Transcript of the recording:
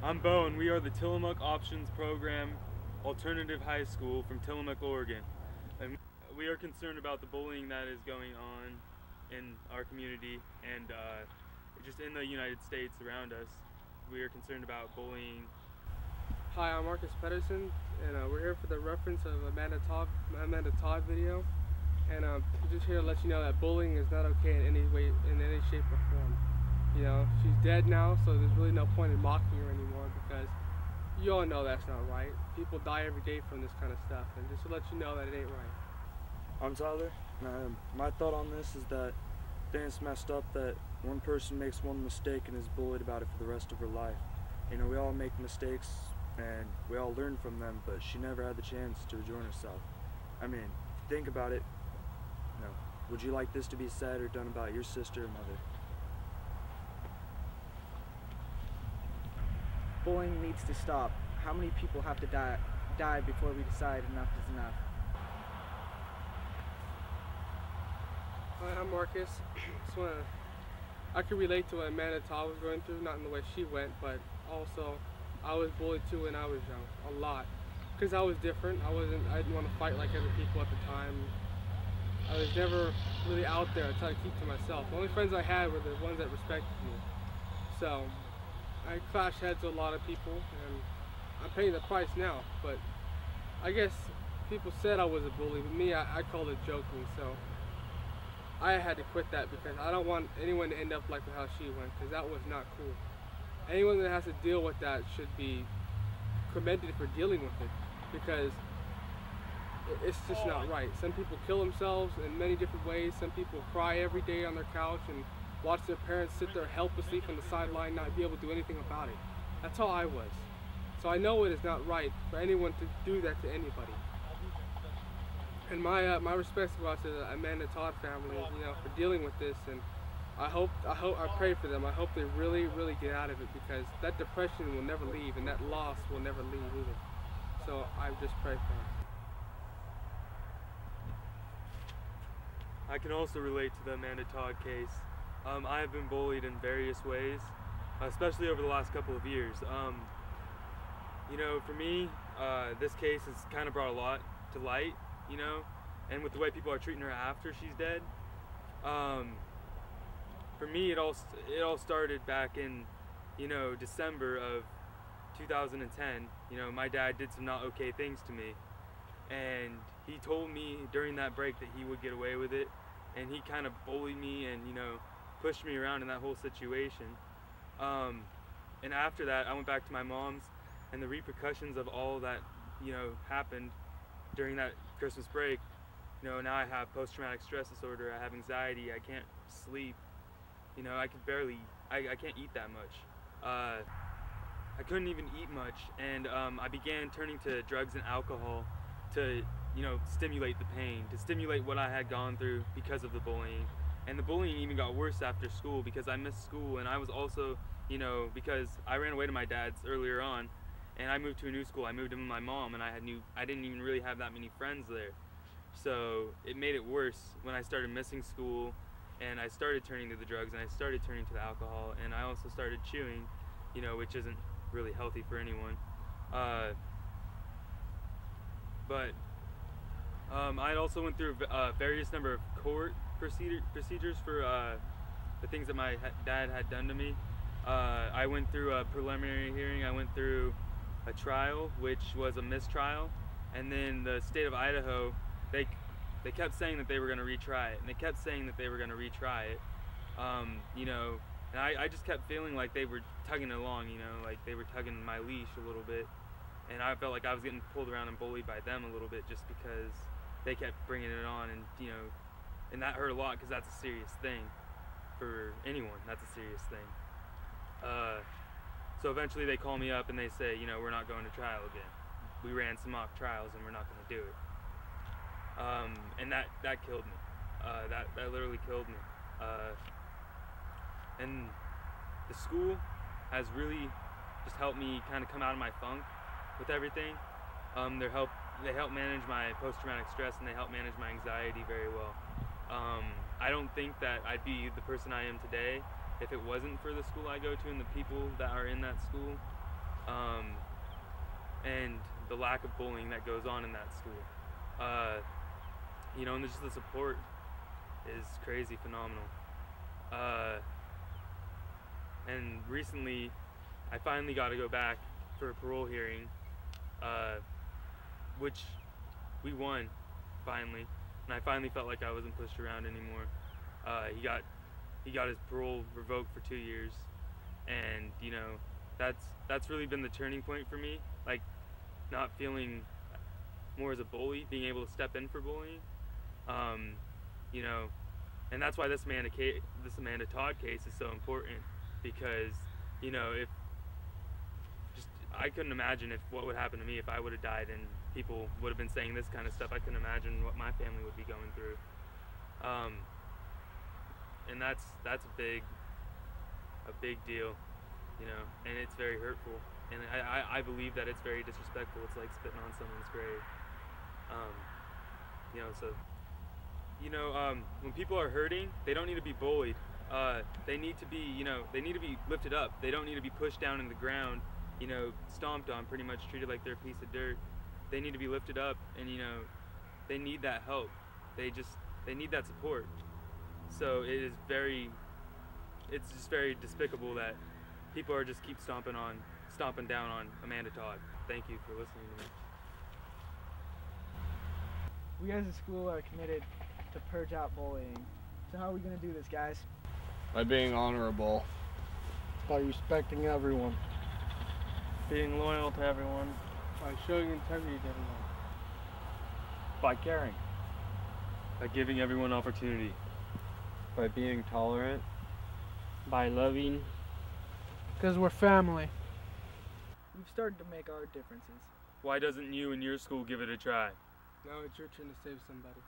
I'm Bo, and we are the Tillamook Options Program Alternative High School from Tillamook, Oregon. And we are concerned about the bullying that is going on in our community and just in the United States around us. We are concerned about bullying. Hi, I'm Marcus Pedersen, and we're here for the reference of Amanda Todd video. And I'm just here to let you know that bullying is not okay in any way, in any shape or form. You know, she's dead now, so there's really no point in mocking her anymore because you all know that's not right. People die every day from this kind of stuff, and just to let you know that it ain't right. I'm Tyler. My thought on this is that I think it's messed up that one person makes one mistake and is bullied about it for the rest of her life. You know, we all make mistakes and we all learn from them, but she never had the chance to rejoin herself. I mean, if you think about it, you know, would you like this to be said or done about your sister or mother? Bullying needs to stop. How many people have to die before we decide enough is enough? Hi, I'm Marcus. I can relate to what Amanda Todd was going through, not in the way she went, but also I was bullied too when I was young, a lot. Because I was different. I didn't want to fight like other people at the time. I was never really out there. I tried to keep to myself. The only friends I had were the ones that respected me. So I clashed heads with a lot of people, and I'm paying the price now. But I guess people said I was a bully, but me, I called it joking. So I had to quit that because I don't want anyone to end up like how she went, because that was not cool. Anyone that has to deal with that should be commended for dealing with it, because it's just not right. Some people kill themselves in many different ways. Some people cry every day on their couch and watch their parents sit there helplessly from the sideline, not be able to do anything about it. That's how I was. So I know it is not right for anyone to do that to anybody. And my respects go out to the Amanda Todd family, you know, for dealing with this. And I pray for them. I hope they really, really get out of it, because that depression will never leave, and that loss will never leave either. So I just pray for them. I can also relate to the Amanda Todd case. I have been bullied in various ways, especially over the last couple of years. You know, for me, this case has kind of brought a lot to light, you know, and with the way people are treating her after she's dead. For me, it all started back in, you know, December of 2010. You know, my dad did some not okay things to me, and he told me during that break that he would get away with it, and he kind of bullied me and, you know, pushed me around in that whole situation. And after that, I went back to my mom's, and the repercussions of all that, you know, happened during that Christmas break. You know, now I have post-traumatic stress disorder, I have anxiety, I can't sleep. You know, I can't eat that much. I couldn't even eat much, and I began turning to drugs and alcohol to, you know, stimulate the pain, to stimulate what I had gone through because of the bullying. And the bullying even got worse after school, because I missed school, and I was also, you know, because I ran away to my dad's earlier on, and I moved to a new school. I moved in with my mom, and I didn't even really have that many friends there. So it made it worse when I started missing school, and I started turning to the drugs, and I started turning to the alcohol, and I also started chewing, you know, which isn't really healthy for anyone. But I also went through various number of court procedures for the things that my dad had done to me. I went through a preliminary hearing, I went through a trial, which was a mistrial, and then the state of Idaho, they kept saying that they were going to retry it, and they kept saying that they were going to retry it. You know, and I just kept feeling like they were tugging along, you know, like they were tugging my leash a little bit, and I felt like I was getting pulled around and bullied by them a little bit just because they kept bringing it on, and, you know, and that hurt a lot, because that's a serious thing for anyone. That's a serious thing. So eventually they call me up and they say, you know, we're not going to trial again. We ran some mock trials and we're not going to do it. And that killed me. That literally killed me. And the school has really just helped me kind of come out of my funk with everything. They help manage my post-traumatic stress, and they help manage my anxiety very well. I don't think that I'd be the person I am today if it wasn't for the school I go to and the people that are in that school. and the lack of bullying that goes on in that school. And just the support is crazy phenomenal. And recently, I finally got to go back for a parole hearing, which we won finally, and I finally felt like I wasn't pushed around anymore. He got his parole revoked for 2 years, and that's really been the turning point for me. Like, not feeling more as a bully, being able to step in for bullying. And that's why this Amanda Todd case is so important, because if I couldn't imagine what would happen to me if I would have died and people would have been saying this kind of stuff. I couldn't imagine what my family would be going through. And that's a big deal, and it's very hurtful. And I believe that it's very disrespectful. It's like spitting on someone's grave. When people are hurting, they don't need to be bullied. They need to be lifted up. They don't need to be pushed down in the ground, stomped on, pretty much treated like they're a piece of dirt. They need to be lifted up, and they need that help. They need that support. So it's just very despicable that people are just keep stomping down on Amanda Todd. Thank you for listening to me. We as a school are committed to purge out bullying. So how are we going to do this, guys? By being honorable. By respecting everyone. Being loyal to everyone. By showing integrity to everyone. By caring. By giving everyone opportunity. By being tolerant. By loving. Because we're family. We've started to make our differences. Why doesn't you and your school give it a try? Now it's your turn to save somebody.